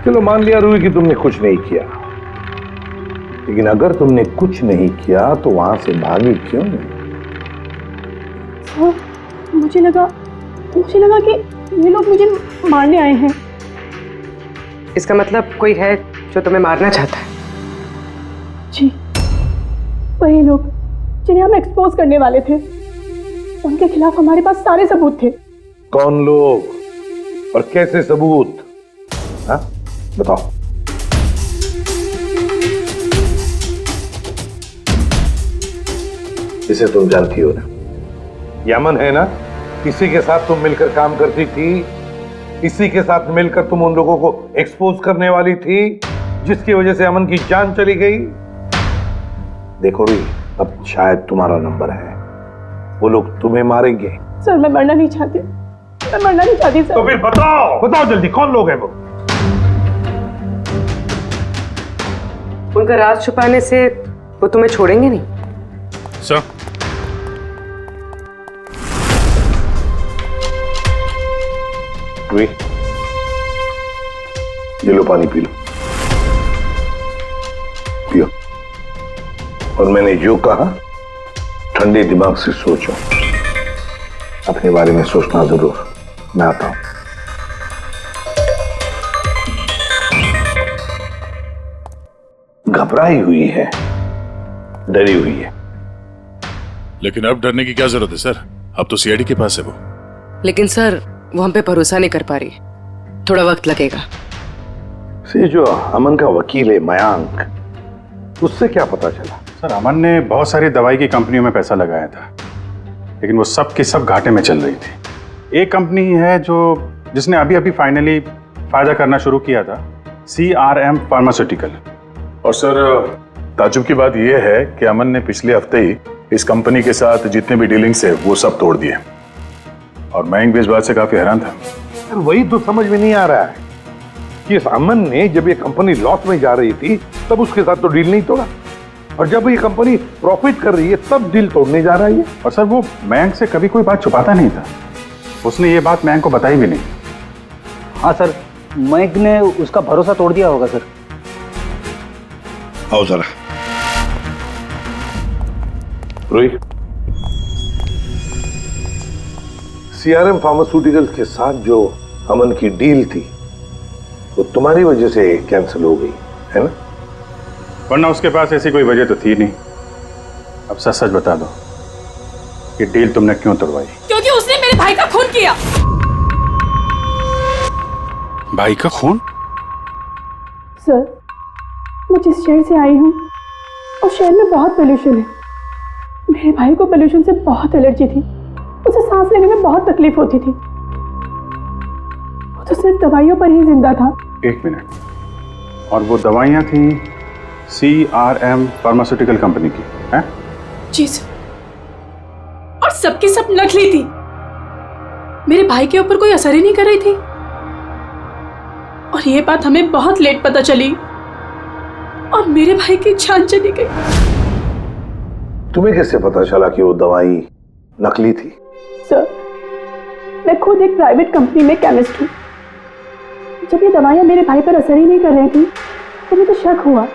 चलो मान लिया रूही कि तुमने कुछ नहीं किया, लेकिन अगर तुमने कुछ नहीं किया तो वहां से भागी क्यों? मुझे लगा कि ये लोग मुझे मारने आए हैं। इसका मतलब कोई है जो तुम्हें मारना चाहता है? जी, वही लोग जिन्हें हम एक्सपोज करने वाले थे। उनके खिलाफ हमारे पास सारे सबूत थे। कौन लोग और कैसे सबूत? हाँ, बताओ। इसे तुम जानती हो ना, यमन है ना, इसी के साथ तुम मिलकर काम करती थी, इसी के साथ मिलकर तुम उन लोगों को एक्सपोज करने वाली थी जिसकी वजह से अमन की जान चली गई। देखो री, अब शायद तुम्हारा नंबर है, वो लोग तुम्हें मारेंगे। सर मैं मरना नहीं चाहती, मैं मरना नहीं चाहती सर। तो फिर बताओ जल्दी, कौन लोग हैं वो? उनका राज छुपाने से वो तुम्हें छोड़ेंगे नहीं। सर, ये लो पानी पी लो, पियो। और मैंने जो कहा ठंडे दिमाग से सोचो, अपने बारे में सोचना जरूर। मैं आता हूं। घबराई हुई है, डरी हुई है। लेकिन अब डरने की क्या जरूरत है सर? अब तो सीआईडी के पास है वो। लेकिन सर वो हम पे भरोसा नहीं कर पा रही, थोड़ा वक्त लगेगा। से जो अमन का वकील है मयांक, उससे क्या पता चला? सर, अमन ने बहुत सारी दवाई की कंपनियों में पैसा लगाया था, लेकिन वो सब की सब घाटे में चल रही थी। एक कंपनी है जिसने अभी अभी फाइनली फायदा करना शुरू किया था, CRM फार्मास्यूटिकल। और सर ताजुब की बात यह है कि अमन ने पिछले हफ्ते ही इस कंपनी के साथ जितने भी डीलिंग्स है वो सब तोड़ दिए, और मयंक भी इस बात से काफी हैरान था। वही तो समझ में नहीं आ रहा है कि इस अमन ने जब ये कंपनी लॉस में जा रही थी तब उसके साथ तो डील नहीं तोड़ा, और जब ये कंपनी प्रॉफिट कर रही है तब डील तोड़ने जा रहा है। और सर वो मयंक से कभी कोई बात छुपाता नहीं था, उसने ये बात मयंक को बताई भी नहीं। हाँ सर, मयंक ने उसका भरोसा तोड़ दिया होगा सर। आओ जरा। रोहित, CRM फार्मास्यूटिकल्स के साथ जो अमन की डील थी वो तुम्हारी वजह से कैंसिल हो गई है ना? वरना उसके पास ऐसी कोई वजह तो थी नहीं। अब सच सच बता दो कि डील तुमने क्यों तोड़वाई? क्योंकि उसने मेरे भाई का खून किया। भाई का खून? सर, मैं जिस शहर से आई हूँ उस शहर में बहुत पोल्यूशन है। मेरे भाई को पोल्यूशन से बहुत एलर्जी थी, उसे सांस लेने में बहुत तकलीफ होती थी। वो तो सिर्फ दवाइयों पर ही जिंदा था। एक मिनट, और वो दवाइयाँ थी CRM फार्मास्यूटिकल कंपनी की, हैं? जी सर, और सबकी सब नकली थी। मेरे भाई के ऊपर कोई असर ही नहीं कर रही थी, और ये बात हमें बहुत लेट पता चली और मेरे भाई की जान चली गई। तुम्हें कैसे पता चला कि वो दवाई नकली थी? सर, मैं खुद एक प्राइवेट कंपनी में केमिस्ट हूँ। जब ये दवाइयाँ मेरे भाई पर असर ही नहीं कर रही थी तो मुझे शक हुआ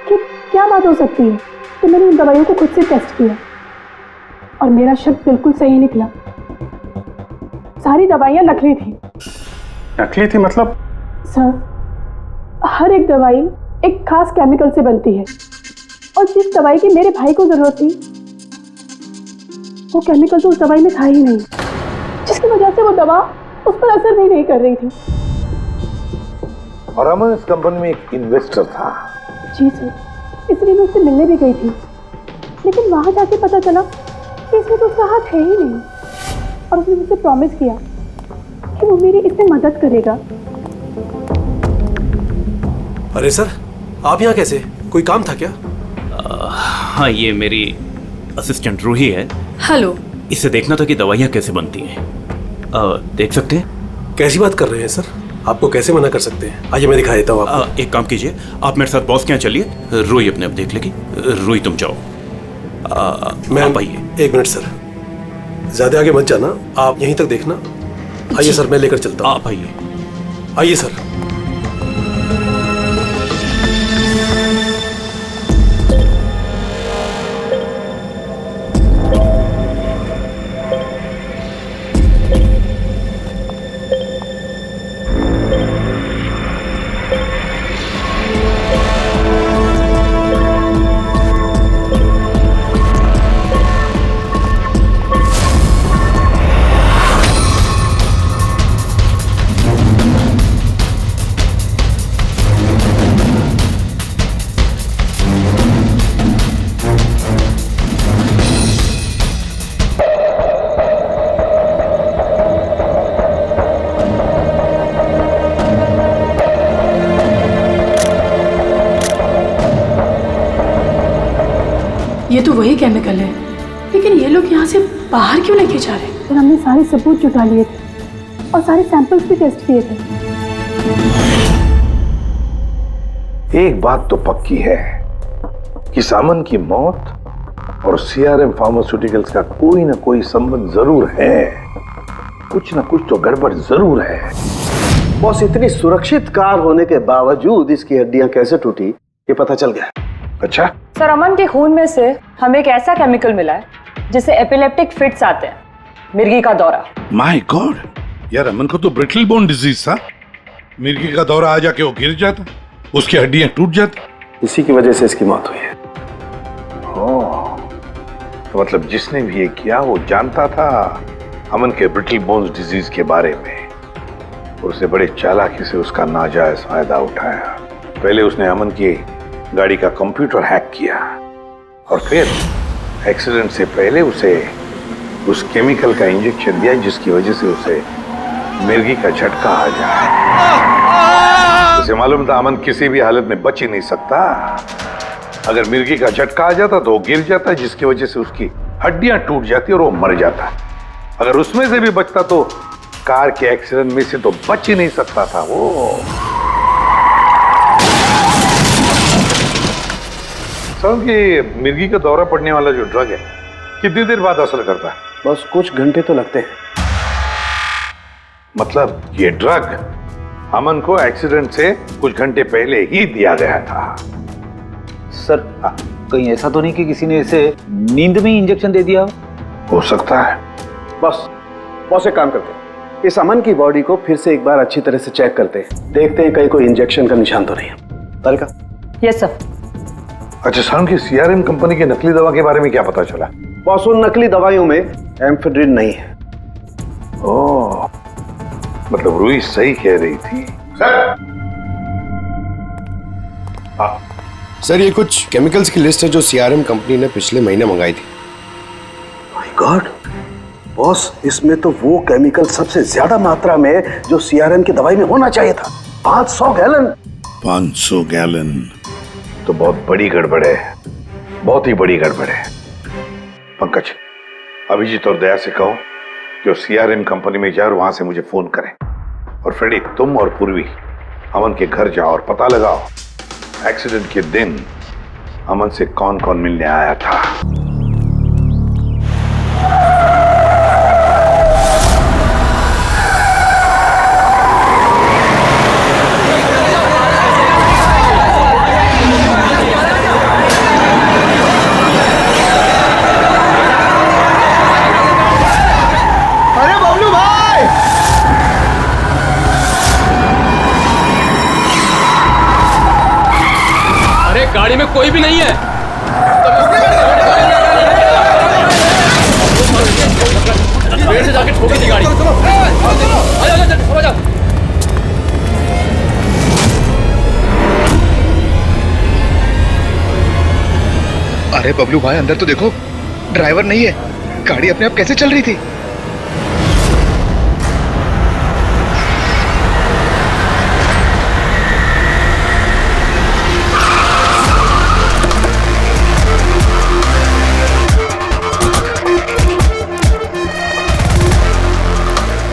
कि क्या बात हो सकती है, तो मैंने उन दवाइयों को खुद से टेस्ट किया और मेरा शक बिल्कुल सही निकला। सारी दवाइयाँ नकली थी। नकली थी मतलब? सर, हर एक दवाई एक खास केमिकल से बनती है, और जिस दवाई की मेरे भाई को जरूरत थी वो केमिकल तो उस दवाई में था ही नहीं, जिसकी वजह से वो दवा उस पर असर भी नहीं कर रही थी। और अमन इस कंपनी में एक इन्वेस्टर था। जी सर, इसलिए मैं उससे मिलने भी गई थी, लेकिन वहां जाके पता चला कि इसमें तो उसका हाथ है ही नहीं, और उसने मुझसे प्रॉमिस किया कि वो मेरी इसमें मदद करेगा। अरे सर, आप यहाँ कैसे? कोई काम था क्या? हाँ, ये मेरी असिस्टेंट रूही है। हेलो। इसे देखना था कि दवाइयाँ कैसे बनती हैं। देख सकते हैं? कैसी बात कर रहे हैं सर? आपको कैसे मना कर सकते हैं? आइए मैं दिखा देता हूँ आपको। एक काम कीजिए, आप मेरे साथ बॉस के यहाँ चलिए, रूही अपने आप देख लेगी। रूही तुम जाओ। मैम आइए। एक मिनट सर, ज्यादा आगे मत जाना, आप यहीं तक देखना। आइए सर, मैं लेकर चलता हूँ। आप आइए। आइए सर। ये तो वही केमिकल है, लेकिन ये लोग यहाँ से बाहर क्यों लेके जा रहे हैं? सर हमने सारे सबूत जुटा लिए थे और सारे सैंपल्स भी टेस्ट किए थे। एक बात तो पक्की है कि सामन की मौत और सीआरएम फार्मास्यूटिकल्स का कोई ना कोई संबंध जरूर है। कुछ ना कुछ तो गड़बड़ जरूर है। बॉस, इतनी सुरक्षित कार होने के बावजूद इसकी हड्डियां कैसे टूटी ये पता चल गया। अच्छा, सर अमन के खून में से हमें एक ऐसा केमिकल मिला है जिससे एपिलेप्टिक फिट्स आते हैं, मिर्गी का दौरा। माय गॉड, यार अमन को तो ब्रिटल बोन डिजीज था। मिर्गी का दौरा आ जाके वो गिर जाता, उसकी हड्डियां टूट जाती। इसी की वजह से इसकी मौत हुई है। तो मतलब जिसने भी ये किया वो जानता था अमन के ब्रिटल बोन्स डिजीज के बारे में और उसे बड़े चालाकी से उसका नाजायज फायदा उठाया। पहले उसने अमन की गाड़ी का कंप्यूटर हैक किया और फिर एक्सीडेंट से पहले उसे उस केमिकल का इंजेक्शन दिया जिसकी वजह से उसे मिर्गी का झटका आ जाए। उसे मालूम था अमन किसी भी हालत में बच ही नहीं सकता। अगर मिर्गी का झटका आ जाता तो वो गिर जाता, जिसकी वजह से उसकी हड्डियां टूट जाती और वो मर जाता। अगर उसमें से भी बचता तो कार के एक्सीडेंट में से तो बच ही नहीं सकता था वो। समझ कि मिर्गी का दौरा पड़ने वाला जो ड्रग है कितनी देर बाद असर करता है? बस कुछ घंटे तो लगते हैं। मतलब ये ड्रग अमन को एक्सीडेंट से कुछ घंटे पहले ही दिया गया था। सर कहीं ऐसा तो नहीं कि किसी ने इसे नींद में ही इंजेक्शन दे दिया हो सकता है। बॉस एक काम करते हैं, इस अमन की बॉडी को फिर से एक बार अच्छी तरह से चेक करते हैं, देखते हैं कहीं कोई इंजेक्शन का निशान तो नहीं है। तारिका? Yes sir. अच्छा, साहब की सीआरएम कंपनी की नकली दवा के बारे में क्या पता चला? बॉस, उन नकली दवाइयों में एम्फेड्रिन नहीं है। ओह, मतलब रूही सही कह रही थी। सर ये कुछ केमिकल्स की लिस्ट है जो सीआरएम कंपनी ने पिछले महीने मंगाई थी। माय गॉड बॉस, इसमें तो वो केमिकल सबसे ज्यादा मात्रा में जो सीआरएम की दवाई में होना चाहिए था। 500 गैलन। 500 गैलन तो बहुत बड़ी गड़बड़ है, बहुत ही बड़ी गड़बड़ है। पंकज, अभिजीत और दया से कहो कि वो सीआरएम कंपनी में जाए और वहां से मुझे फोन करें। और फ्रेडी, तुम और पूर्वी अमन के घर जाओ और पता लगाओ एक्सीडेंट के दिन अमन से कौन कौन मिलने आया था। अरे बबलू भाई! अरे गाड़ी में कोई भी नहीं है। पेड़ से जाके ठोकी थी गाड़ी। आजा। अरे बबलू भाई अंदर तो देखो, ड्राइवर नहीं है, गाड़ी अपने आप कैसे चल रही थी?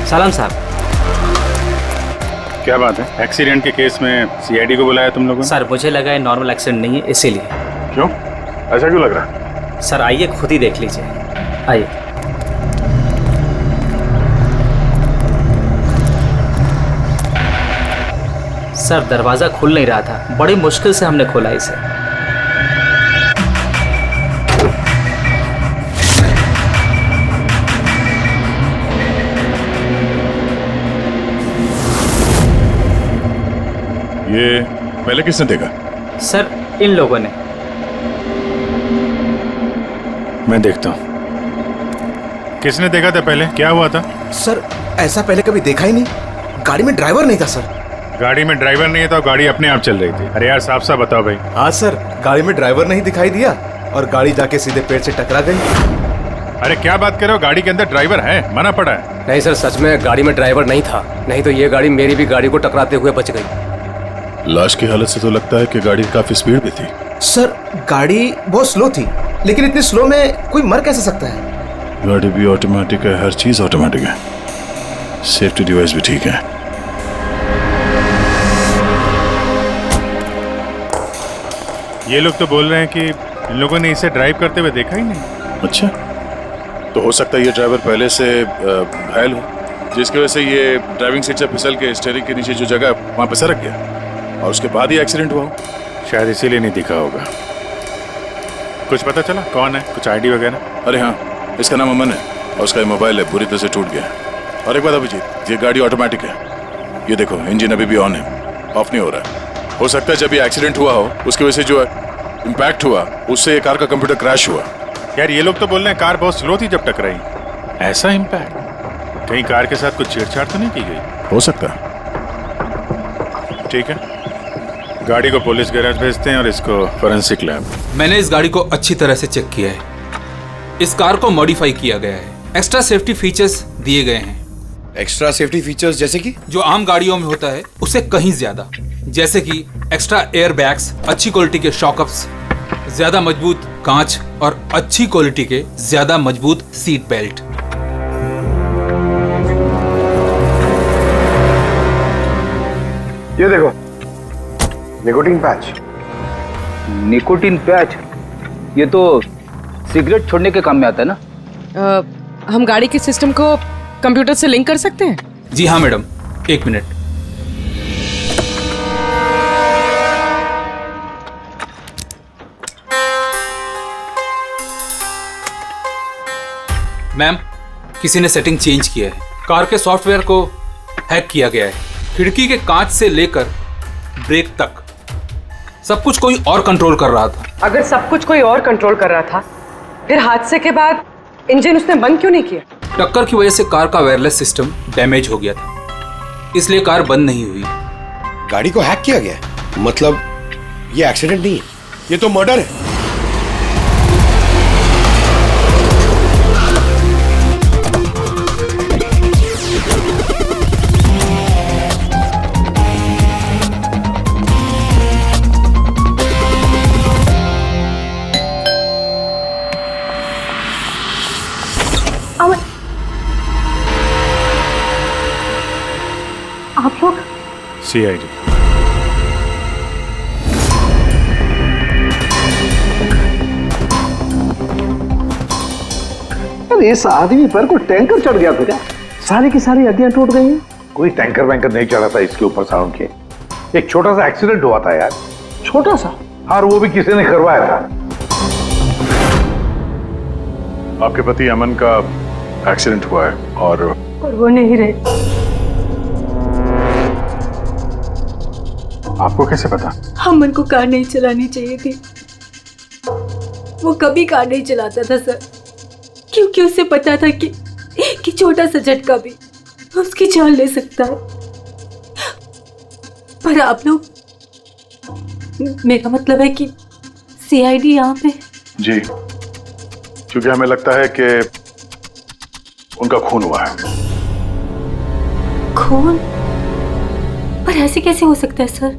सलाम साहब। क्या बात है, एक्सीडेंट के केस में सीआईडी को बुलाया तुम लोगों ने? सर मुझे लगा है नॉर्मल एक्सीडेंट नहीं है इसीलिए। क्यों, ऐसा क्यों लग रहा है? सर आइए खुद ही देख लीजिए, आइए। सर दरवाजा खुल नहीं रहा था, बड़ी मुश्किल से हमने खोला इसे। ये पहले किसने देखा? सर इन लोगों ने। मैं देखता हूँ। किसने देखा था पहले, क्या हुआ था? सर ऐसा पहले कभी देखा ही नहीं, गाड़ी में ड्राइवर नहीं था सर। गाड़ी में ड्राइवर नहीं है तो गाड़ी अपने आप चल रही थी। अरे यार साफ साफ बताओ भाई। हाँ सर, गाड़ी में ड्राइवर नहीं दिखाई दिया और गाड़ी जाके सीधे पेड़ से टकरा गई। अरे क्या बात कर रहे हो, गाड़ी के अंदर ड्राइवर है, मना पड़ा है। नहीं सर, सच में गाड़ी में ड्राइवर नहीं था, नहीं तो ये गाड़ी मेरी भी गाड़ी को टकराते हुए बच गई। लाश की हालत से तो लगता है कि गाड़ी काफी स्पीड में थी। सर गाड़ी बहुत स्लो थी, लेकिन इतनी स्लो में कोई मर कैसे सकता है? गाड़ी भी ऑटोमेटिक है, हर चीज ऑटोमेटिक है, सेफ्टी डिवाइस भी ठीक है। ये लोग तो बोल रहे हैं कि इन लोगों ने इसे ड्राइव करते हुए देखा ही नहीं। अच्छा, तो हो सकता है ये ड्राइवर पहले से घायल हो, जिसकी वजह से ये ड्राइविंग सीट से फिसल के स्टीयरिंग के नीचे जो जगह है वहां पे सरक गया और उसके बाद ही एक्सीडेंट हुआ हो। शायद इसीलिए नहीं दिखा होगा। कुछ पता चला कौन है, कुछ आईडी वगैरह? अरे हाँ, इसका नाम अमन है और उसका मोबाइल है पूरी तरह से टूट गया है। और एक बात अभिजीत, ये गाड़ी ऑटोमेटिक है, ये देखो इंजन अभी भी ऑन है, ऑफ नहीं हो रहा है। हो सकता है जब ये एक्सीडेंट हुआ हो उसकी वजह से जो इम्पैक्ट हुआ उससे ये कार का कंप्यूटर क्रैश हुआ। यार ये लोग तो बोल रहे हैं कार बहुत स्लो थी जब टकराई। ऐसा इम्पैक्ट? कहीं कार के साथ कुछ छेड़छाड़ तो नहीं की गई? हो सकता है। ठीक है, गाड़ी को पुलिस गैराज भेजते हैं और इसको फोरेंसिक लैब। मैंने इस गाड़ी को अच्छी तरह से चेक किया है। इस कार को मॉडिफाई किया गया है, एक्स्ट्रा सेफ्टी फीचर्स दिए गए हैं। एक्स्ट्रा सेफ्टी फीचर्स जैसे कि? जो आम गाड़ियों में होता है उससे कहीं ज्यादा, जैसे कि एक्स्ट्रा एयर बैग्स, अच्छी क्वालिटी के शॉकअप्स, ज्यादा मजबूत कांच और अच्छी क्वालिटी के ज्यादा मजबूत सीट बेल्ट। ये देखो, निकोटीन पैच। Nicotine patch? ये तो सिगरेट छोड़ने के काम में आता है ना? हम गाड़ी के सिस्टम को कंप्यूटर से लिंक कर सकते हैं? जी हाँ मैडम, एक मिनट। मैम, किसी ने सेटिंग चेंज किया है। कार के सॉफ्टवेयर को हैक किया गया है। खिड़की के कांच से लेकर ब्रेक तक सब कुछ कोई और कंट्रोल कर रहा था। अगर सब कुछ कोई और कंट्रोल कर रहा था, फिर हादसे के बाद इंजन उसने बंद क्यों नहीं किया? टक्कर की वजह से कार का वायरलेस सिस्टम डैमेज हो गया था, इसलिए कार बंद नहीं हुई। गाड़ी को हैक किया गया है? मतलब ये एक्सीडेंट नहीं है, ये तो मर्डर है। आप लोग? CID। अरे इस आदमी पर कोई टैंकर चढ़ गया था क्या? सारी की सारी हड्डियां टूट गई हैं। कोई टैंकर वैंकर नहीं चढ़ा था इसके ऊपर साउंड के। एक छोटा सा एक्सीडेंट हुआ था यार। छोटा सा? और वो भी किसी ने करवाया था। आपके पति अमन का एक्सीडेंट हुआ है और वो नहीं रहे। आपको कैसे पता? अमन को कार नहीं चलानी चाहिए थी। वो कभी कार नहीं चलाता था सर, क्योंकि उसे पता था कि छोटा सा झटका भी उसकी जान ले सकता है। पर आप लोग, मेरा मतलब है कि CID यहाँ पे? जी, क्योंकि हमें लगता है कि उनका खून हुआ है। खून? पर ऐसे कैसे हो सकता है सर?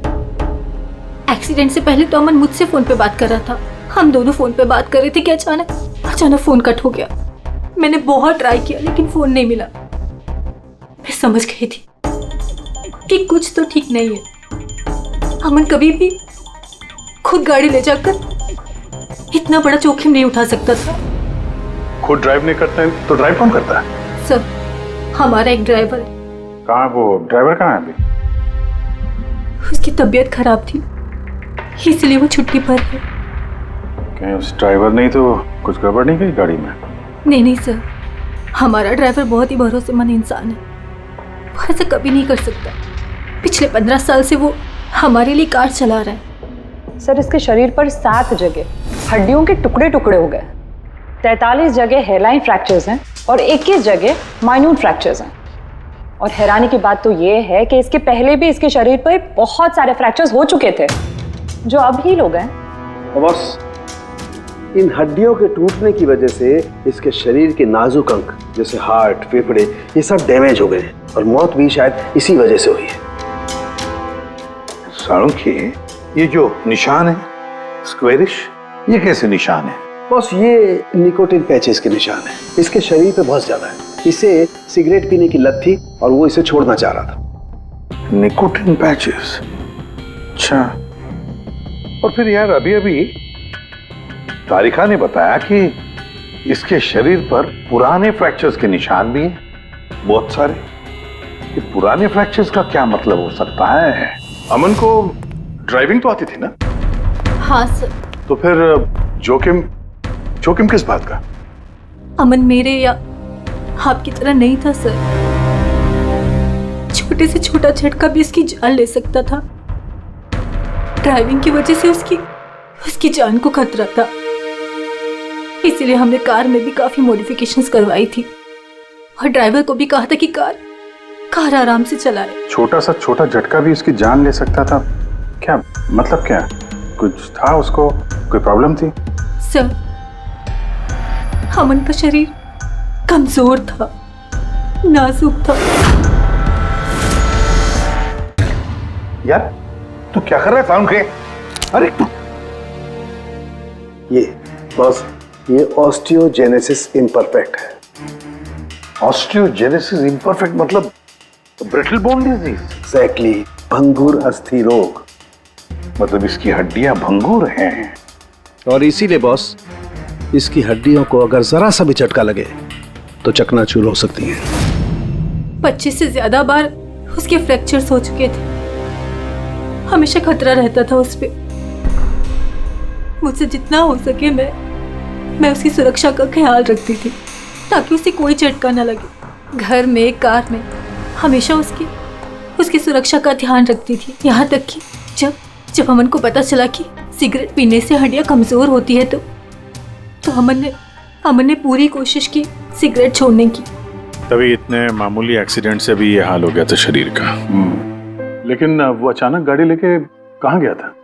एक्सीडेंट से पहले तो अमन मुझसे फोन पे बात कर रहा था, हम दोनों फोन पे बात कर रहे थे कि अचानक फोन कट हो गया। मैंने बहुत ट्राई किया लेकिन फोन नहीं मिला। मैं समझ गई थी कि कुछ तो ठीक नहीं है। अमन कभी भी खुद गाड़ी ले जाकर इतना बड़ा जोखिम नहीं उठा सकता था। खुद ड्राइव नहीं करते हैं तो ड्राइव कौन करता है? सर, हमारा एक ड्राइवर है। कहाँ वो ड्राइवर? कहाँ है अभी? उसकी तबीयत खराब थी इसलिए वो छुट्टी पर है। कहीं उस ड्राइवर नहीं तो कुछ गड़बड़ नहीं गई गाड़ी में? नहीं सर, हमारा ड्राइवर बहुत ही भरोसेमंद इंसान है, वो ऐसा कभी नहीं कर सकता। पिछले 15 साल से वो हमारे लिए कार चला रहा है। सर, इसके शरीर पर 7 जगह हड्डियों के टुकड़े टुकड़े हो गए, 43 जगह हेयरलाइन फ्रैक्चर्स हैं और 21 जगह माइन्यूट फ्रैक्चर्स हैं। और हैरानी की बात तो ये है कि इसके पहले भी इसके शरीर पर बहुत सारे फ्रैक्चर्स हो चुके थे जो अब हील हो गए। बस इन हड्डियों के टूटने की वजह से इसके शरीर के नाजुक अंग जैसे हार्ट, फेफड़े, ये सब डैमेज हो गए हैं और मौत भी शायद इसी वजह से हुई है। साळुंखे, ये जो निशान है स्क्वेरिश, ये कैसे निशान है? बॉस ये निकोटिन पैचेस के निशान है, इसके शरीर पे बहुत ज्यादा है। इसे सिगरेट पीने की लत थी और वो इसे छोड़ना चाह रहा था। निकोटिन पैचेस, अच्छा। और फिर यार अभी अभी तारिका ने बताया कि इसके शरीर पर पुराने फ्रैक्चर्स के निशान भी हैं, बहुत सारे। ये पुराने फ्रैक्चर्स का क्या मतलब हो सकता है? अमन को ड्राइविंग तो आती थी ना? हाँ सर। तो फिर जोखिम किस बात का? अमन मेरे या आपकी तरह नहीं था सर। छोटे से छोटा झटका भी इसकी जान ले सकता था। ड्राइविंग की वजह से उसकी जान को खतरा था, इसीलिए हमने कार में भी काफी मॉडिफिकेशंस करवाई थी और ड्राइवर को भी कहा था कि कार आराम से चलाए। छोटा सा छोटा झटका भी उसकी जान ले सकता था? क्या मतलब, क्या कुछ था उसको, कोई प्रॉब्लम थी? सर, अमन का शरीर कमजोर था, नाजुक था। यार तू क्या कर रहा है साउंड के? अरे ये बॉस, ये ऑस्टियोजेनेसिस इम्परफेक्ट है। ऑस्टियोजेनेसिस इम्परफेक्ट मतलब ब्रिटल बोन डिजीज? एग्जैक्टली, भंगुर अस्थि रोग। मतलब इसकी हड्डियां भंगुर हैं। और इसीलिए बॉस, इसकी हड्डियों को अगर जरा सा भी झटका लगे तो चकनाचूर हो सकती हैं। 25 से ज्यादा बार उसके फ्रैक्चर्स हो चुके थे। हमेशा खतरा रहता था उस पे। मुझसे जितना हो सके मैं उसकी सुरक्षा का ख्याल रखती थी ताकि उसे कोई झटका न लगे। घर में, कार में हमेशा उसकी सुरक्षा का ध्यान रखती थी। यहाँ तक कि जब अमन को पता चला कि सिगरेट पीने से हड्डियां कमजोर होती है तो अमन ने पूरी कोशिश की सिगरेट छोड़ने की। तभी इतने मामूली एक्सीडेंट से भी ये हाल हो गया था शरीर का। लेकिन वो अचानक गाड़ी लेके कहाँ गया था?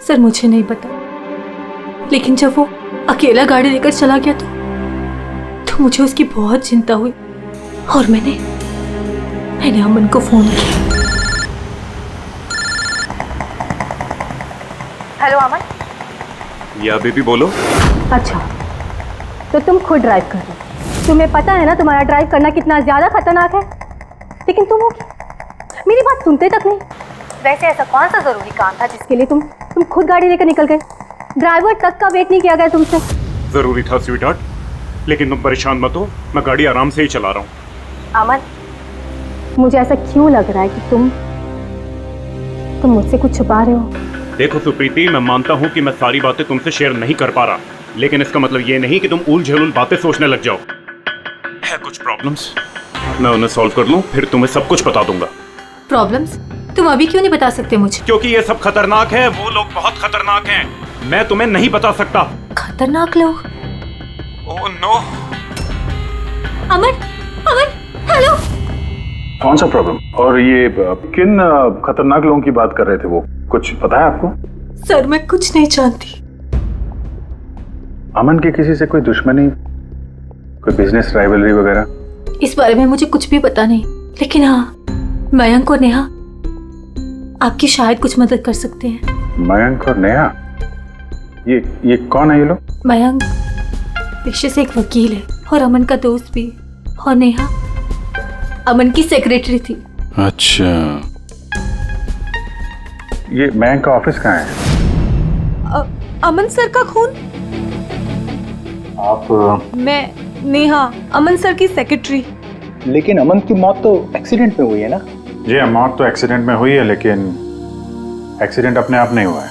सर मुझे नहीं पता, लेकिन जब वो अकेला गाड़ी लेकर चला गया तो मुझे उसकी बहुत चिंता हुई और मैंने अमन को फोन किया। हेलो अमन। या बेबी बोलो। अच्छा, तो तुम खुद ड्राइव कर रहे हो। तुम्हें पता है ना तुम्हारा ड्राइव करना कितना ज्यादा खतरनाक है, लेकिन तुम मेरी बात सुनते तक नहीं। वैसे ऐसा कौन सा जरूरी काम था जिसके लिए तुम खुद गाड़ी लेकर निकल गए? ड्राइवर तक का वेट नहीं किया गया तुमसे? जरूरी था स्वीटहार्ट, लेकिन तुम परेशान मत हो, मैं गाड़ी आराम से ही चला रहा हूँ। अमन, मुझे ऐसा क्यों लग रहा है कि तुम मुझसे कुछ छुपा रहे हो? देखो सुप्रीति, मैं मानता हूँ कि मैं सारी बातें तुमसे शेयर नहीं कर पा रहा, लेकिन इसका मतलब ये नहीं कि तुम उल झेलुल बातें सोचने लग जाओ। है कुछ प्रॉब्लम्स, मैं उन्हें सॉल्व कर लूँ, फिर तुम्हें सब कुछ बता दूंगा। प्रॉब्लम्स? तुम अभी क्यों नहीं बता सकते मुझे? क्योंकि ये सब खतरनाक है, वो लोग बहुत खतरनाक हैं, मैं तुम्हें नहीं बता सकता। खतरनाक लोग? Oh no. अमन, हेलो। कौन सा प्रॉब्लम? और ये किन खतरनाक लोगों की बात कर रहे थे वो, कुछ पता है आपको? सर मैं कुछ नहीं जानती। अमन की किसी से कोई दुश्मनी, कोई बिजनेस राइवलरी वगैरह? इस बारे में मुझे कुछ भी पता नहीं, लेकिन हाँ, मयंक और नेहा आपकी शायद कुछ मदद कर सकते हैं। मयंक और नेहा? ये कौन है ये लोग? मयंक पेशे से एक वकील है और अमन का दोस्त भी, और नेहा अमन की सेक्रेटरी थी। अच्छा, ये मयंक का ऑफिस कहाँ है? अमन सर का खून? आप? मैं नेहा, अमन सर की सेक्रेटरी। लेकिन अमन की मौत तो एक्सीडेंट में हुई है ना? जी, मौत तो एक्सीडेंट में हुई है, लेकिन एक्सीडेंट अपने आप नहीं हुआ है।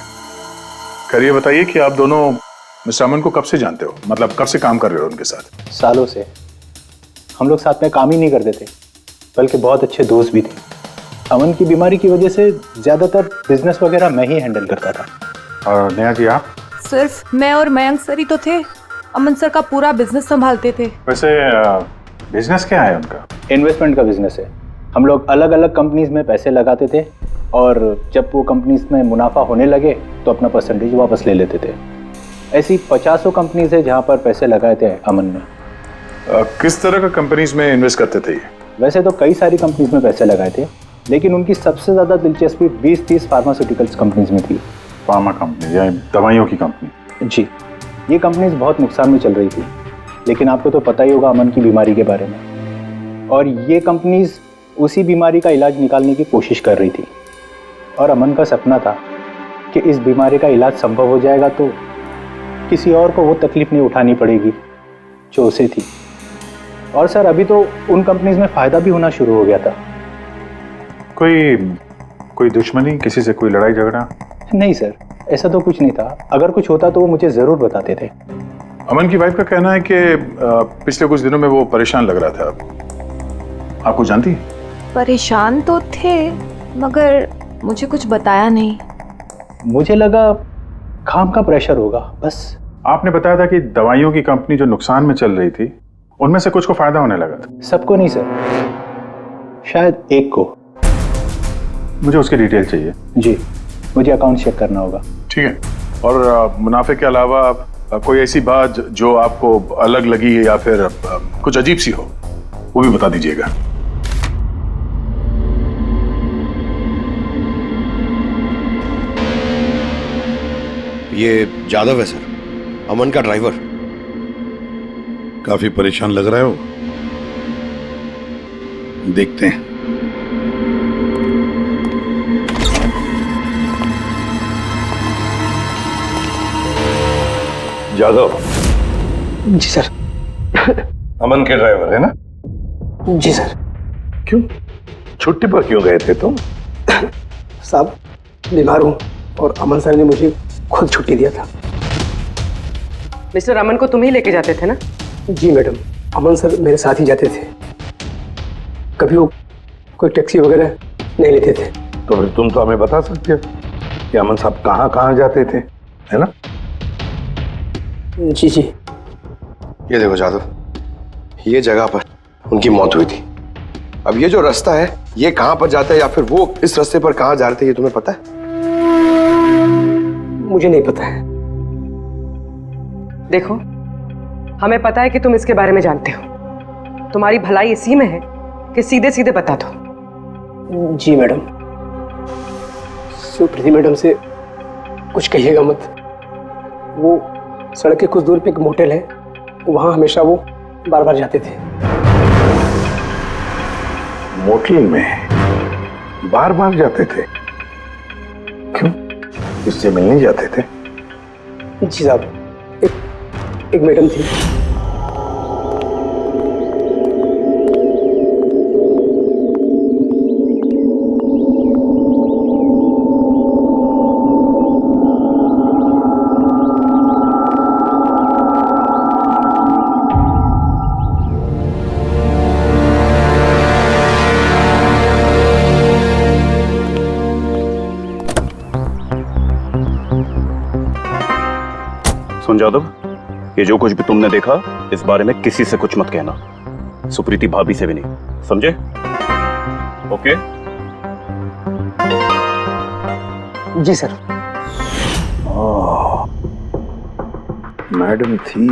करिए बताइए कि आप दोनों मिस्टर अमन को कब से जानते हो, मतलब कब से काम कर रहे हो उनके साथ? सालों से हम लोग साथ में काम ही नहीं करते थे, बल्कि बहुत अच्छे दोस्त भी थे। अमन की बीमारी की वजह से ज्यादातर बिजनेस वगैरह मैं ही हैंडल करता था। और नेहा जी आप? सिर्फ मैं और मयंक सर ही तो थे, अमन सर का पूरा बिजनेस संभालते थे। वैसे बिजनेस क्या है उनका? इन्वेस्टमेंट का बिजनेस है। हम लोग अलग अलग कंपनीज में पैसे लगाते थे और जब वो कंपनीज में मुनाफा होने लगे तो अपना परसेंटेज वापस ले लेते थे। ऐसी 50 कंपनीज है जहाँ पर पैसे लगाए थे अमन ने। किस तरह का कंपनीज में इन्वेस्ट करते थे? वैसे तो कई सारी कंपनीज में पैसे लगाए थे, लेकिन उनकी सबसे ज़्यादा दिलचस्पी 20-30 फार्मास्यूटिकल्स कंपनीज में थी। फार्मा कंपनी या दवाइयों की कंपनी? जी। ये कंपनीज बहुत नुकसान में चल रही थी, लेकिन आपको तो पता ही होगा अमन की बीमारी के बारे में, और ये कंपनीज उसी बीमारी का इलाज निकालने की कोशिश कर रही थी। और अमन का सपना था कि इस बीमारी का इलाज संभव हो जाएगा तो किसी और को वो तकलीफ नहीं उठानी पड़ेगी जो उसे थी। और सर अभी तो उन कंपनीज में फ़ायदा भी होना शुरू हो गया था। कोई दुश्मनी, किसी से कोई लड़ाई झगड़ा? नहीं सर, ऐसा तो कुछ नहीं था। अगर कुछ होता तो वो मुझे ज़रूर बताते थे। अमन की वाइफ का कहना है कि पिछले कुछ दिनों में वो परेशान लग रहा था। आपको जानती? परेशान तो थे, मगर मुझे कुछ बताया नहीं। मुझे लगा काम का प्रेशर होगा बस। आपने बताया था कि दवाइयों की कंपनी जो नुकसान में चल रही थी उनमें से कुछ को फायदा होने लगा था। सबको नहीं सर, शायद एक को। मुझे उसकी डिटेल चाहिए। जी, मुझे अकाउंट चेक करना होगा। ठीक है। और मुनाफे के अलावा कोई ऐसी बात जो आपको अलग लगी है या फिर कुछ अजीब सी हो, वो भी बता दीजिएगा। ये जादव है सर, अमन का ड्राइवर। काफी परेशान लग रहा है वो। देखते हैं। जादव। जी सर। अमन के ड्राइवर है ना? जी सर। क्यों छुट्टी पर क्यों गए थे तुम? साहब बीमार हूँ और अमन सर ने मुझे खुद छुट्टी दिया था। मिस्टर अमन को तुम ही लेके जाते थे ना? जी मैडम, अमन सर मेरे साथ ही जाते थे। कभी वो कोई टैक्सी वगैरह नहीं लेते थे। तो फिर तुम तो हमें बता सकते हो कि अमन साहब कहाँ कहाँ जाते थे, है ना? जी जी। ये देखो जादव, ये जगह पर उनकी मौत हुई थी। अब ये जो रास्ता है ये कहाँ पर जाता है या फिर वो इस रास्ते पर कहाँ जा रहे थे, ये तुम्हें पता है? मुझे नहीं पता है। देखो, हमें पता है कि तुम इसके बारे में जानते हो। तुम्हारी भलाई इसी में है कि सीधे सीधे बता दो। जी मैडम। सुप्रीति मैडम से कुछ कहिएगा मत। वो सड़क के कुछ दूर पे एक मोटेल है, वहां हमेशा वो बार बार जाते थे। मोटेल में बार बार जाते थे? क्यों, इससे मिलने जाते थे? जी साहब, एक मैडम थी। सुन जादव, ये जो कुछ भी तुमने देखा इस बारे में किसी से कुछ मत कहना, सुप्रीति भाभी से भी नहीं, समझे? ओके? जी सर। मैडम थी?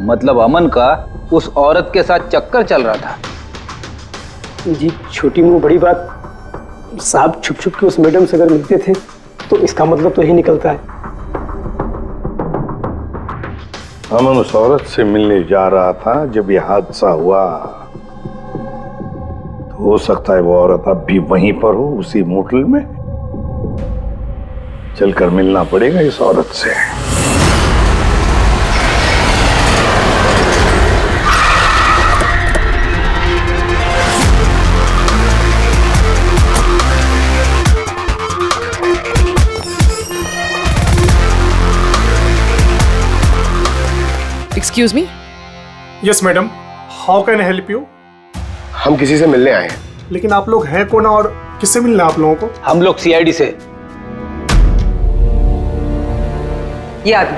मतलब अमन का उस औरत के साथ चक्कर चल रहा था? जी, छोटी मुंह बड़ी बात। साहब छुप छुप के उस मैडम से अगर मिलते थे तो इसका मतलब तो यही निकलता है। अमन उस औरत से मिलने जा रहा था जब यह हादसा हुआ। तो हो सकता है वो औरत अब भी वहीं पर हो, उसी मोटल में। चलकर मिलना पड़ेगा इस औरत से। Excuse me. Yes madam, how can I help you? हम किसी से मिलने आए हैं। लेकिन आप लोग हैं कौन और किससे मिलना है आप लोगों को? हम लोग सीआईडी से। ये आदमी,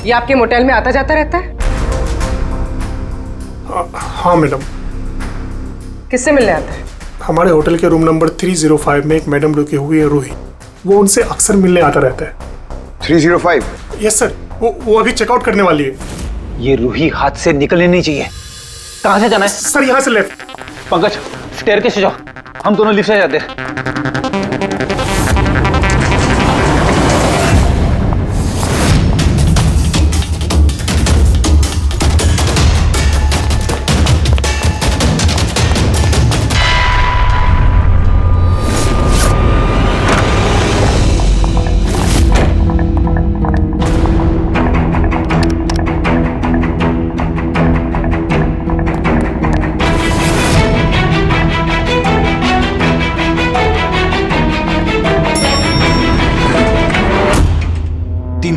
ये आपके मोटेल में आता जाता रहता है? हाँ मैडम। किससे मिलने आता है? हमारे होटल के रूम नंबर 305 में एक मैडम रुकी हुई है, रूही। वो उनसे अक्सर मिलने आता रहता है। 305? यस सर, वो अभी चेकआउट करने वाली है। ये रूही हाथ से निकलनी नहीं चाहिए। कहाँ से जाना है? सर यहाँ से लेफ्ट। पंकज, स्टेयरकेस से जाओ, हम दोनों लिफ्ट से जाते हैं।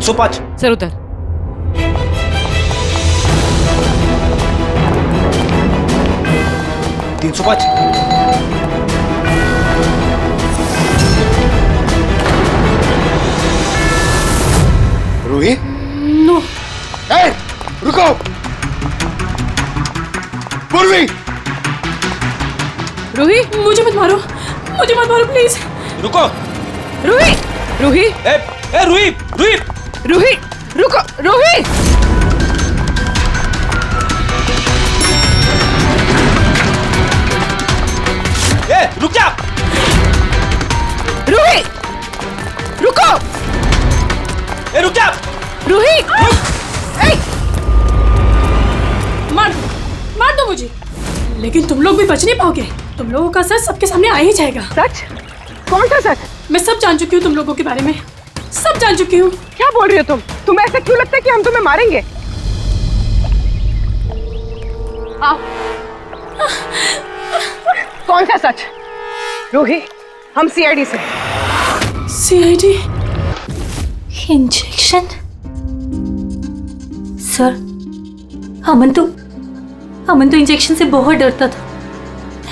305। सर उधर। रूही, नो। ए, रुको। पूर्वी, रूही, मुझे मत मारो, मुझे मत मारो प्लीज। रुको। रूही, रूही, ए रूही, रूही, रूही, रुको, रूही। ए रुक जा। रूही, रुको। ए रुक जा। रूही, मार दो मुझे, लेकिन तुम लोग भी बच नहीं पाओगे। तुम लोगों का सच सबके सामने आ ही जाएगा। सच? कौन सा सच? मैं सब जान चुकी हूँ तुम लोगों के बारे में, सब जान चुकी हूँ। क्या बोल रही हो तुम? तुम्हें ऐसा क्यों लगता है कि हम तुम्हें मारेंगे? आओ। कौन सा सच? रूही, हम सीआईडी से। सीआईडी? इंजेक्शन? सर, अमन तो इंजेक्शन से बहुत डरता था।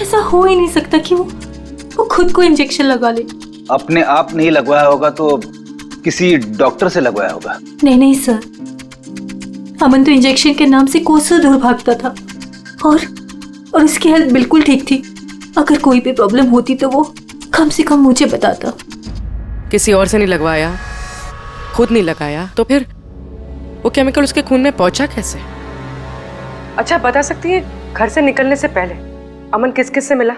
ऐसा हो ही नहीं सकता कि वो खुद को इंजेक्शन लगा ले। अपने आप नहीं लगवाया होगा तो किसी डॉक्टर से लगवाया होगा। नहीं सर, अमन तो इंजेक्शन के नाम से कोसों दूर भागता था और उसकी हेल्थ बिल्कुल ठीक थी। अगर कोई भी प्रॉब्लम होती तो वो कम से कम मुझे बताता। किसी और से नहीं लगवाया, खुद नहीं लगाया, तो फिर वो केमिकल उसके खून में पहुंचा कैसे? अच्छा, बता सकती है घर से निकलने से पहले अमन किस किस से मिला?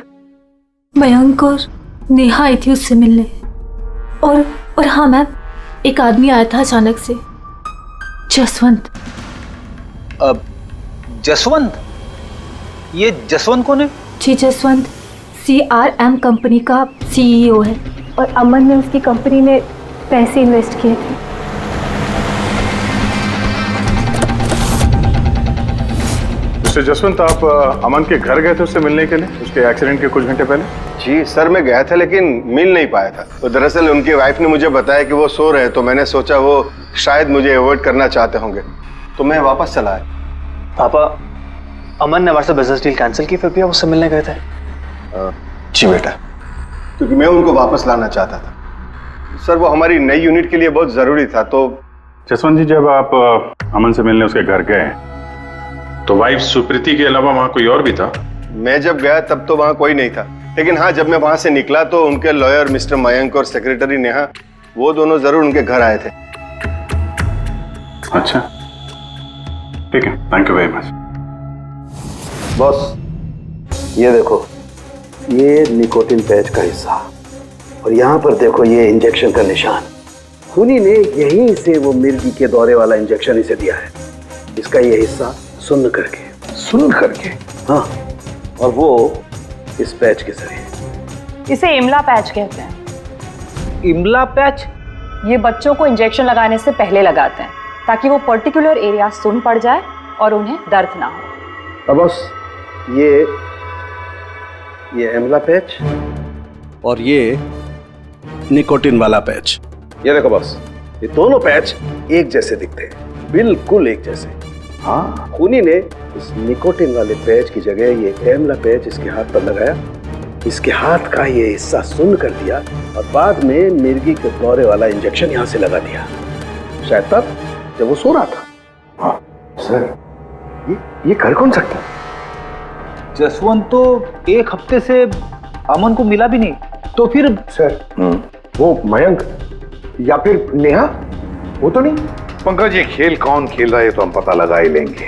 मयंक और नेहा आई थी उससे मिलने। और हाँ मैम, एक आदमी आया था अचानक से, जसवंत। अब जसवंत? ये जसवंत कौन है? जी, जसवंत CRM कंपनी का CEO है और अमन ने उसकी कंपनी में पैसे इन्वेस्ट किए थे। मिस्टर जसवंत, आप अमन के घर गए थे उससे मिलने के लिए उसके एक्सीडेंट के कुछ घंटे पहले? जी सर, मैं गया था लेकिन मिल नहीं पाया था। तो दरअसल उनकी वाइफ ने मुझे बताया कि वो सो रहे हैं, तो मैंने सोचा वो शायद मुझे अवॉइड करना चाहते होंगे, तो मैं वापस चला आया। पापा, अमन ने हमारे साथ बिजनेस डील कैंसिल की, फिर भी आप उससे मिलने गए थे? जी बेटा, क्योंकि मैं उनको वापस लाना चाहता था सर। वो हमारी नई यूनिट के लिए बहुत जरूरी था। तो जसवंत जी, जब आप अमन से मिलने उसके घर गए तो वाइफ सुप्रीति के अलावा वहां कोई और भी था? मैं जब गया तब तो वहां कोई नहीं था, लेकिन हाँ, जब मैं वहां से निकला तो उनके लॉयर मिस्टर मयंक और सेक्रेटरी नेहा, वो दोनों जरूर उनके घर आए थे। अच्छा, ठीक है, thank you very much. Boss, ये देखो, ये निकोटिन पैच का हिस्सा, और यहाँ पर देखो ये इंजेक्शन का निशान। खूनी ने यहीं से वो मिर्गी के दौरे वाला इंजेक्शन इसे दिया है। इसका ये हिस्सा सुन्न करके, हाँ, और वो इस पैच के जरिए। इसे इमला पैच कहते हैं। इमला पैच? ये बच्चों को इंजेक्शन लगाने से पहले लगाते हैं ताकि वो पर्टिकुलर एरिया सुन्न पड़ जाए और उन्हें दर्द ना हो। अब बॉस, ये इमला पैच और ये निकोटिन वाला पैच। ये देखो बॉस, ये दोनों पैच एक जैसे दिखते हैं, बिल्कुल एक जैसे। हाँ, खूनी ने इस निकोटिन वाले पैच की जगह ये एमला पैच इसके हाथ पर लगाया, इसके हाथ का ये हिस्सा सुन्न कर दिया और बाद में मिर्गी के दौरे वाला इंजेक्शन यहाँ से लगा दिया, शायद तब जब वो सो रहा था। हाँ सर, ये कर कौन सकता? जसवंत तो एक हफ्ते से अमन को मिला भी नहीं, तो फिर? सर, वो मयंक या फिर नेहा, वो तो नहीं। पंकज, ये खेल कौन खेल रहा है तो हम पता लगा ही लेंगे।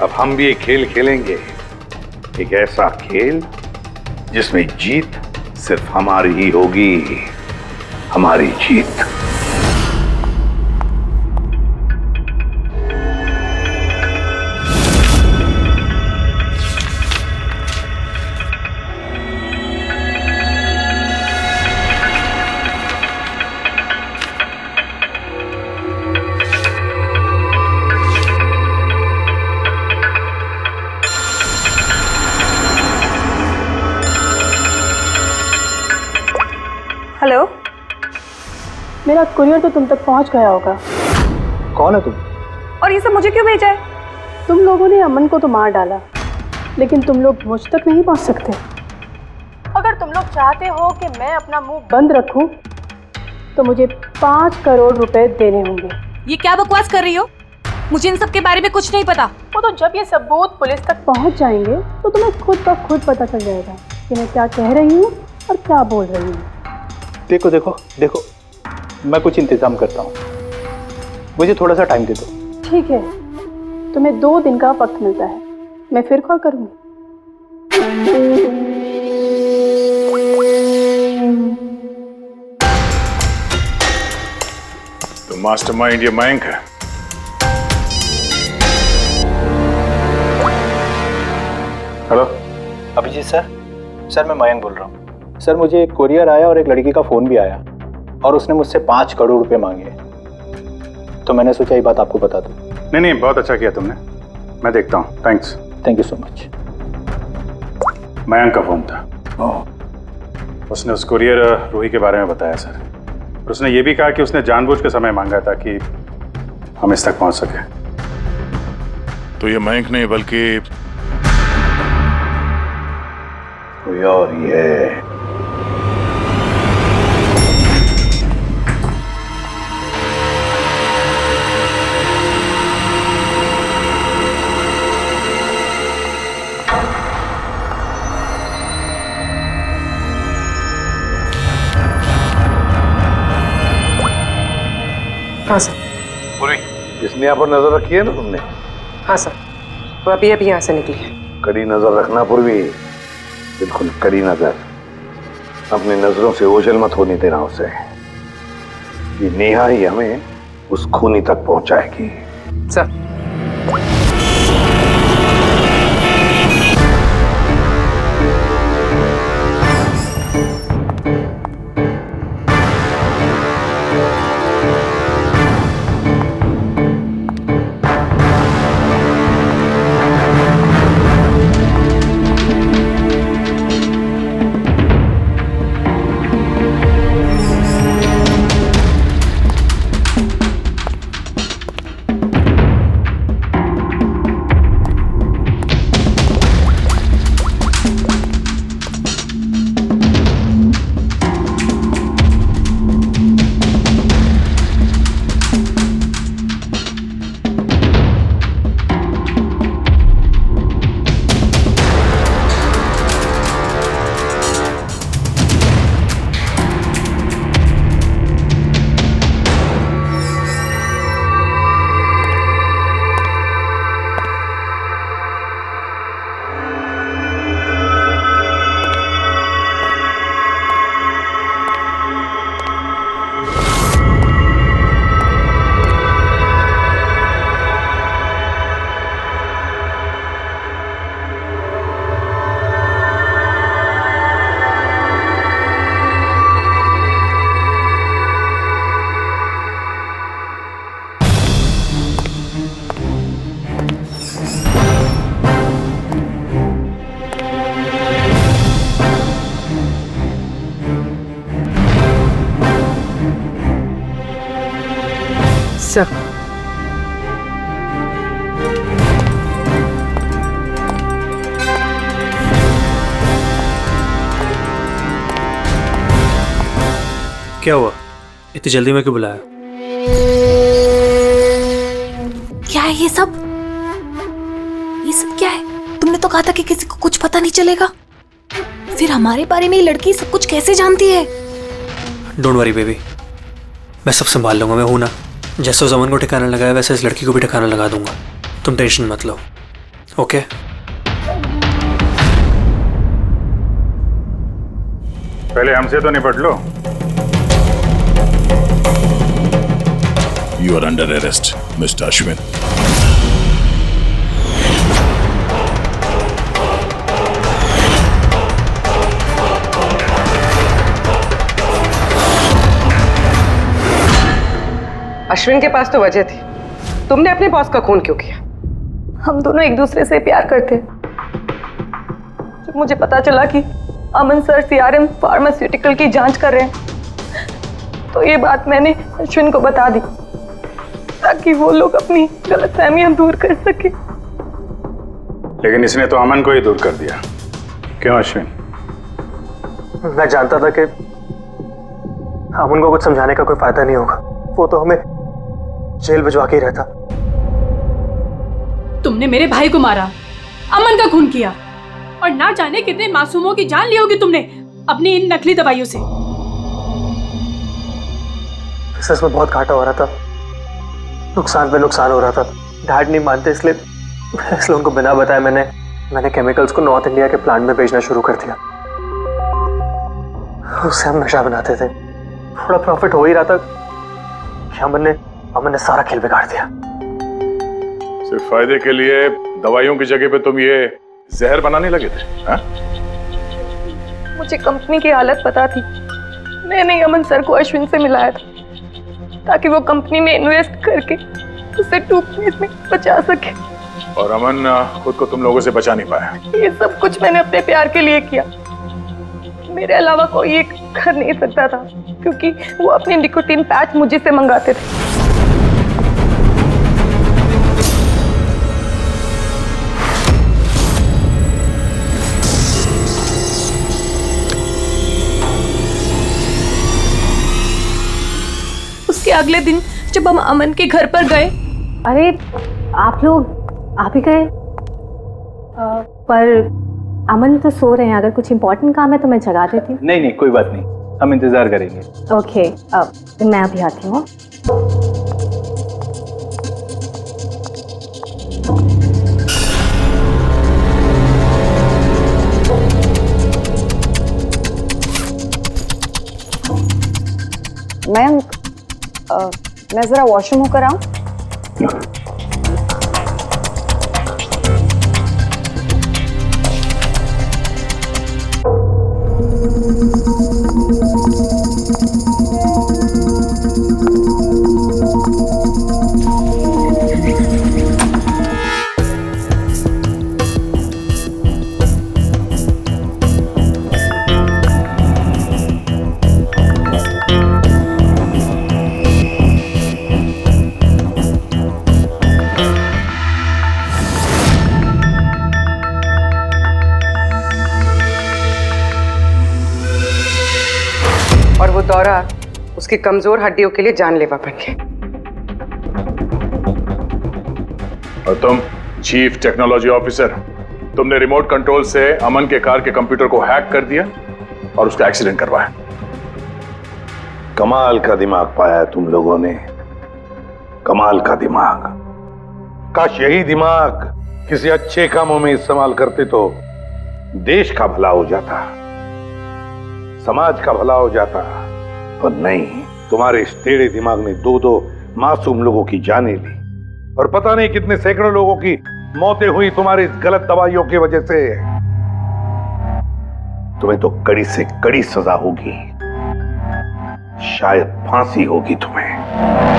अब हम भी एक खेल खेलेंगे, एक ऐसा खेल जिसमें जीत सिर्फ हमारी ही होगी, हमारी जीत। हेलो, मेरा कुरियर तो तुम तक पहुंच गया होगा। कौन है तुम? और ये सब मुझे क्यों भेजा है? तुम लोगों ने अमन को तो मार डाला, लेकिन तुम लोग मुझ तक नहीं पहुंच सकते। अगर तुम लोग चाहते हो कि मैं अपना मुंह बंद रखूं, तो मुझे 5 करोड़ रुपए देने होंगे। ये क्या बकवास कर रही हो? मुझे इन सब के बारे में कुछ नहीं पता। वो तो जब ये सबूत पुलिस तक पहुंच जाएंगे तो तुम्हें खुद ब खुद पता चल जाएगा कि मैं क्या कह रही हूँ और क्या बोल रही हूँ। देखो देखो देखो, मैं कुछ इंतजाम करता हूँ, मुझे थोड़ा सा टाइम दे दो। ठीक है, तुम्हें 2 दिन का वक्त मिलता है, मैं फिर कॉल करूँगी। तो मास्टरमाइंड ये मयंक है। Hello Abhijit sir. सर मैं मयंक बोल रहा हूँ। सर मुझे एक कोरियर आया और एक लड़की का फ़ोन भी आया और उसने मुझसे 5 करोड़ रुपए मांगे, तो मैंने सोचा ये बात आपको बता दूँ। नहीं, बहुत अच्छा किया तुमने, मैं देखता हूँ। Thanks. Thank you so much. Mayank का फ़ोन था। उसने उस कुरियर रूही के बारे में बताया सर। और उसने ये भी कहा कि उसने जानबूझ के समय मांगा ताकि हम इस तक पहुंच सके। तो ये मयंक नहीं बल्कि कोई और ही है। हाँ सर। पूरी इसने यहाँ पर नजर रखी है ना तुमने? हाँ सर, वो अभी अभी यहाँ से निकली है। कड़ी नजर रखना पूर्वी, बिल्कुल कड़ी नजर। अपनी नजरों से ओझल मत होने देना उसे। ये नेहा ही हमें उस खूनी तक पहुंचाएगी। सर सर क्या हुआ? इतनी जल्दी में क्यों बुलाया? क्या है ये सब? ये सब क्या है? तुमने तो कहा था कि किसी को कुछ पता नहीं चलेगा। फिर हमारे बारे में ये लड़की सब कुछ कैसे जानती है? डोंट वरी बेबी, मैं सब संभाल लूंगा। मैं हूं ना। जैसे उस अमन को ठिकाना लगाया वैसे इस लड़की को भी ठिकाना लगा दूंगा। तुम टेंशन मत लो। ओके? पहले हमसे तो निपट लो। You are under arrest, Mr. Ashwin. Ashwin के पास तो वजह थी। तुमने अपने बॉस का खून क्यों किया? हम दोनों एक दूसरे से प्यार करते। जब मुझे पता चला कि अमन सर सीआरएम फार्मास्यूटिकल की जांच कर रहे हैं, तो ये बात मैंने अश्विन को बता दी ताकि वो लोग अपनी गलतफहमियां दूर कर सके। लेकिन इसने तो अमन को ही दूर कर दिया। क्यों अश्विन? मैं जानता था कि अमन को कुछ समझाने का कोई फायदा नहीं होगा, वो तो हमें जेल भिजवा के ही रहता। तुमने मेरे भाई को मारा, अमन का खून किया और ना जाने कितने मासूमों की जान ली होगी तुमने अपनी इन नकली दवाइयों से। बिजनेस में बहुत घाटा हो रहा था, नुकसान पे नुकसान हो रहा था। डैड नहीं मानते, इसलिए उनको बिना बताए मैंने केमिकल्स को नॉर्थ इंडिया के प्लांट में भेजना शुरू कर दिया। उससे हम नशा बनाते थे, थोड़ा प्रॉफिट हो ही रहा था कि अमन ने सारा खेल बिगाड़ दिया। सिर्फ फायदे के लिए दवाइयों की जगह पे तुम ये जहर बनाने लगे थे, हाँ? मुझे कंपनी की हालत पता थी, मैंने अमन सर को अश्विन से मिलाया था ताकि वो कंपनी में इन्वेस्ट करके उसे डूबने में बचा सके। और अमन खुद को तुम लोगों से बचा नहीं पाया। ये सब कुछ मैंने अपने प्यार के लिए किया, मेरे अलावा कोई ये कर नहीं सकता था क्योंकि वो अपने निकोटीन पैच मुझे से मंगाते थे। उसके अगले दिन जब हम अमन के घर पर गए, अरे आप ही गए? पर अमन तो सो रहे हैं, अगर कुछ इम्पोर्टेंट काम है तो मैं जगा देती हूँ। नहीं कोई बात नहीं, हम इंतजार करेंगे। ओके, मैं अभी आती हूँ। मैं जरा वॉशरूम होकर आऊं। और वो दौरा उसकी कमजोर हड्डियों के लिए जानलेवा बन गया। और तुम चीफ टेक्नोलॉजी ऑफिसर, तुमने रिमोट कंट्रोल से अमन के कार के कंप्यूटर को हैक कर दिया और उसका एक्सीडेंट करवाया। कमाल का दिमाग पाया तुम लोगों ने, कमाल का दिमाग। काश यही दिमाग किसी अच्छे कामों में इस्तेमाल करते तो देश का भला हो जाता, समाज का भला हो जाता। पर नहीं, तुम्हारे इस टेढ़े दिमाग ने दो मासूम लोगों की जानें ली और पता नहीं कितने सैकड़ों लोगों की मौतें हुई तुम्हारी इस गलत दवाइयों की वजह से। तुम्हें तो कड़ी से कड़ी सजा होगी, शायद फांसी होगी तुम्हें।